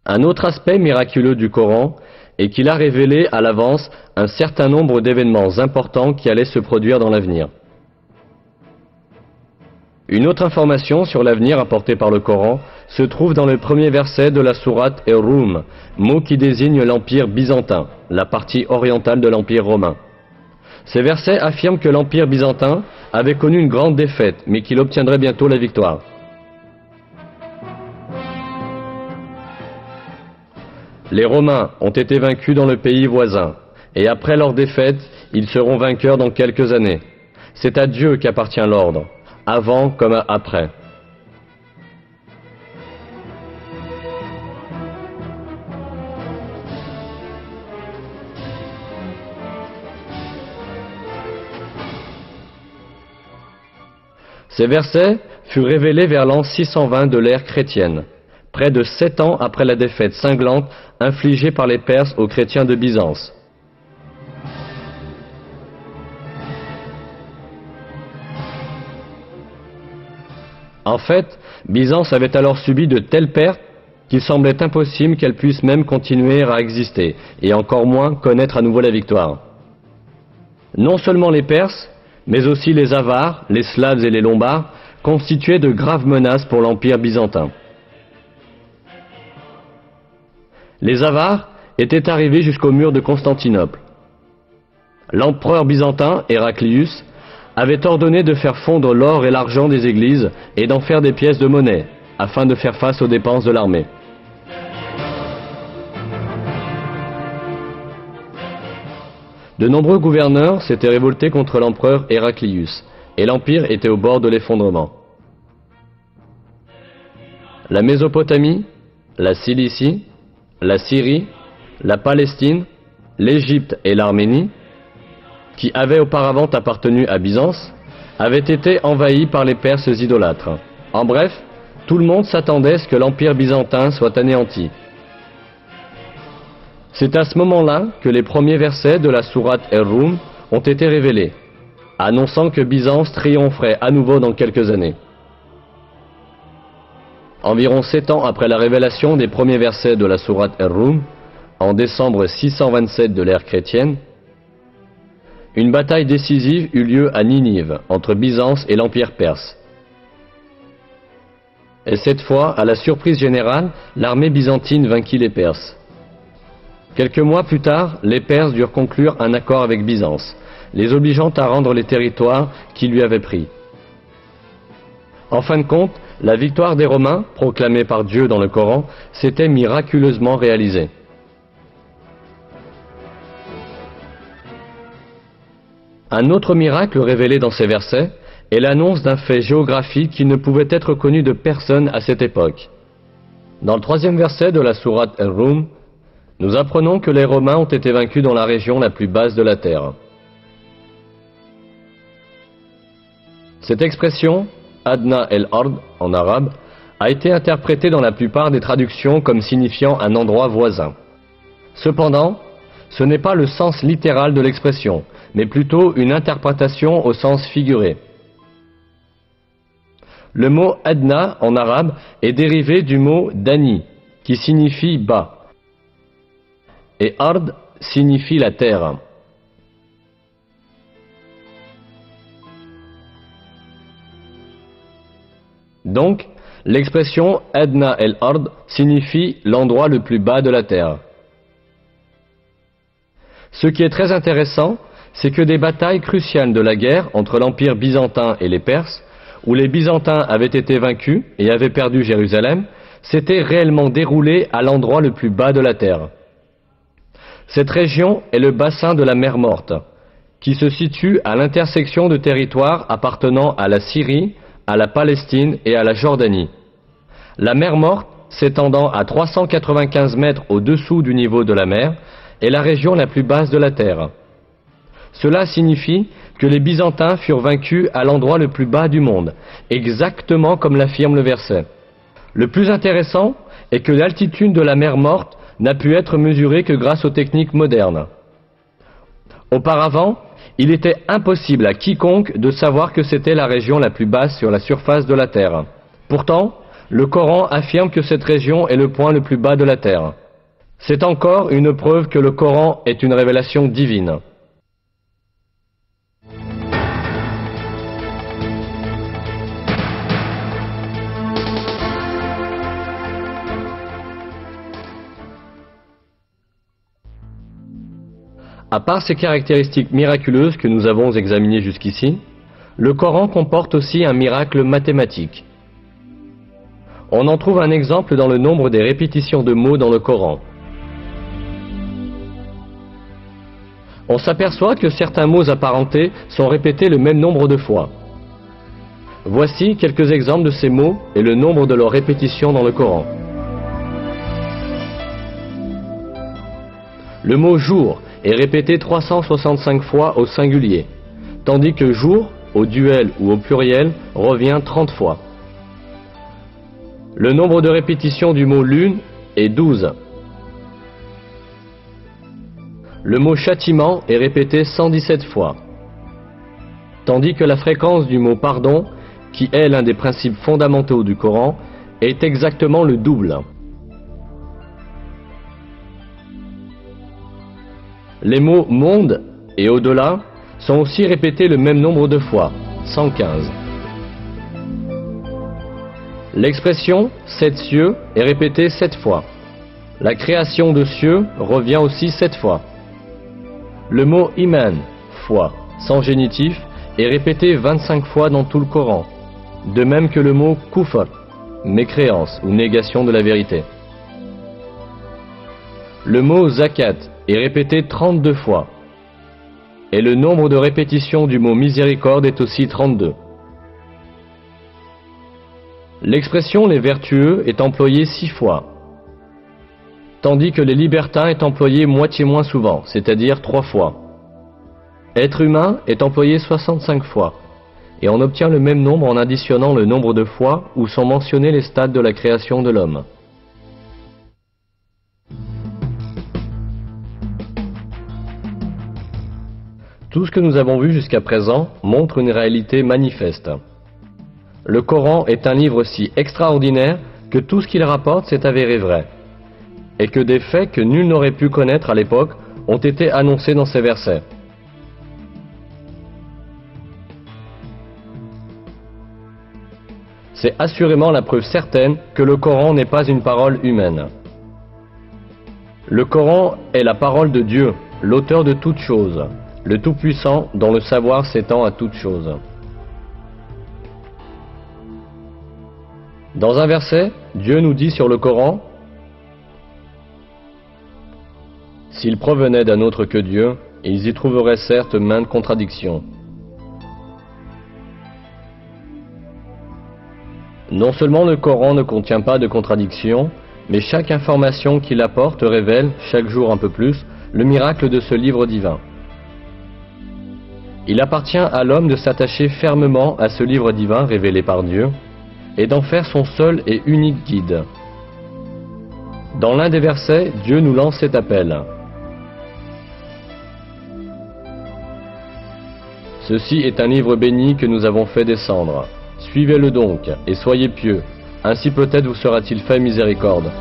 Un autre aspect miraculeux du Coran est qu'il a révélé à l'avance un certain nombre d'événements importants qui allaient se produire dans l'avenir. Une autre information sur l'avenir apportée par le Coran se trouve dans le premier verset de la sourate Ar-Rum, mot qui désigne l'Empire byzantin, la partie orientale de l'Empire romain. Ces versets affirment que l'Empire byzantin avait connu une grande défaite, mais qu'il obtiendrait bientôt la victoire. Les Romains ont été vaincus dans le pays voisin, et après leur défaite, ils seront vainqueurs dans quelques années. C'est à Dieu qu'appartient l'ordre, avant comme après. Ces versets furent révélés vers l'an 620 de l'ère chrétienne, près de 7 ans après la défaite cinglante infligée par les Perses aux chrétiens de Byzance. En fait, Byzance avait alors subi de telles pertes qu'il semblait impossible qu'elle puisse même continuer à exister, et encore moins connaître à nouveau la victoire. Non seulement les Perses, mais aussi les Avars, les Slaves et les Lombards constituaient de graves menaces pour l'Empire byzantin. Les Avars étaient arrivés jusqu'au mur de Constantinople. L'empereur byzantin, Héraclius, avait ordonné de faire fondre l'or et l'argent des églises et d'en faire des pièces de monnaie, afin de faire face aux dépenses de l'armée. De nombreux gouverneurs s'étaient révoltés contre l'empereur Héraclius, et l'empire était au bord de l'effondrement. La Mésopotamie, la Cilicie, la Syrie, la Palestine, l'Égypte et l'Arménie, qui avaient auparavant appartenu à Byzance, avaient été envahis par les Perses idolâtres. En bref, tout le monde s'attendait à ce que l'Empire byzantin soit anéanti. C'est à ce moment-là que les premiers versets de la sourate Ar-Rum ont été révélés, annonçant que Byzance triompherait à nouveau dans quelques années. Environ 7 ans après la révélation des premiers versets de la sourate Ar-Rum, en décembre 627 de l'ère chrétienne, une bataille décisive eut lieu à Ninive, entre Byzance et l'Empire perse. Et cette fois, à la surprise générale, l'armée byzantine vainquit les Perses. Quelques mois plus tard, les Perses durent conclure un accord avec Byzance, les obligeant à rendre les territoires qu'ils lui avaient pris. En fin de compte, la victoire des Romains, proclamée par Dieu dans le Coran, s'était miraculeusement réalisée. Un autre miracle révélé dans ces versets est l'annonce d'un fait géographique qui ne pouvait être connu de personne à cette époque. Dans le 3e verset de la sourate Ar-Rum, nous apprenons que les Romains ont été vaincus dans la région la plus basse de la terre. Cette expression, Adna el-Ard en arabe, a été interprétée dans la plupart des traductions comme signifiant un endroit voisin. Cependant, ce n'est pas le sens littéral de l'expression, mais plutôt une interprétation au sens figuré. Le mot Adna en arabe est dérivé du mot Dani, qui signifie bas, et Ard signifie la terre. Donc, l'expression Adna el-Ard signifie l'endroit le plus bas de la terre. Ce qui est très intéressant, c'est que des batailles cruciales de la guerre entre l'Empire byzantin et les Perses, où les Byzantins avaient été vaincus et avaient perdu Jérusalem, s'étaient réellement déroulées à l'endroit le plus bas de la terre. Cette région est le bassin de la mer Morte, qui se situe à l'intersection de territoires appartenant à la Syrie, à la Palestine et à la Jordanie. La mer Morte, s'étendant à 395 mètres au-dessous du niveau de la mer, est la région la plus basse de la terre. Cela signifie que les Byzantins furent vaincus à l'endroit le plus bas du monde, exactement comme l'affirme le verset. Le plus intéressant est que l'altitude de la mer Morte n'a pu être mesurée que grâce aux techniques modernes. Auparavant, il était impossible à quiconque de savoir que c'était la région la plus basse sur la surface de la Terre. Pourtant, Le Coran affirme que cette région est le point le plus bas de la terre. C'est encore une preuve que le Coran est une révélation divine. À part ces caractéristiques miraculeuses que nous avons examinées jusqu'ici, le Coran comporte aussi un miracle mathématique. On en trouve un exemple dans le nombre des répétitions de mots dans le Coran. On s'aperçoit que certains mots apparentés sont répétés le même nombre de fois. Voici quelques exemples de ces mots et le nombre de leurs répétitions dans le Coran. Le mot jour est répété 365 fois au singulier, tandis que jour, au duel ou au pluriel, revient 30 fois. Le nombre de répétitions du mot lune est 12. Le mot châtiment est répété 117 fois, tandis que la fréquence du mot pardon, qui est l'un des principes fondamentaux du Coran, est exactement le double. Les mots monde et au-delà sont aussi répétés le même nombre de fois, 115. L'expression « sept cieux » est répétée 7 fois. La création de cieux revient aussi 7 fois. Le mot « iman » foi, sans génitif, est répété 25 fois dans tout le Coran, de même que le mot « kufr » mécréance ou négation de la vérité. Le mot « zakat » est répété 32 fois, et le nombre de répétitions du mot « miséricorde » est aussi 32. L'expression « les vertueux » est employée 6 fois, tandis que les libertins est employé moitié moins souvent, c'est-à-dire 3 fois. Être humain est employé 65 fois, et on obtient le même nombre en additionnant le nombre de fois où sont mentionnés les stades de la création de l'homme. Tout ce que nous avons vu jusqu'à présent montre une réalité manifeste. Le Coran est un livre si extraordinaire que tout ce qu'il rapporte s'est avéré vrai, et que des faits que nul n'aurait pu connaître à l'époque ont été annoncés dans ces versets. C'est assurément la preuve certaine que le Coran n'est pas une parole humaine. Le Coran est la parole de Dieu, l'auteur de toutes choses, le Tout-Puissant dont le savoir s'étend à toutes choses. Dans un verset, Dieu nous dit sur le Coran: « S'ils provenaient d'un autre que Dieu, ils y trouveraient certes maintes contradictions. » Non seulement le Coran ne contient pas de contradictions, mais chaque information qu'il apporte révèle, chaque jour un peu plus, le miracle de ce livre divin. Il appartient à l'homme de s'attacher fermement à ce livre divin révélé par Dieu, et d'en faire son seul et unique guide. Dans l'un des versets, Dieu nous lance cet appel. « Ceci est un livre béni que nous avons fait descendre. Suivez-le donc, et soyez pieux, ainsi peut-être vous sera-t-il fait miséricorde.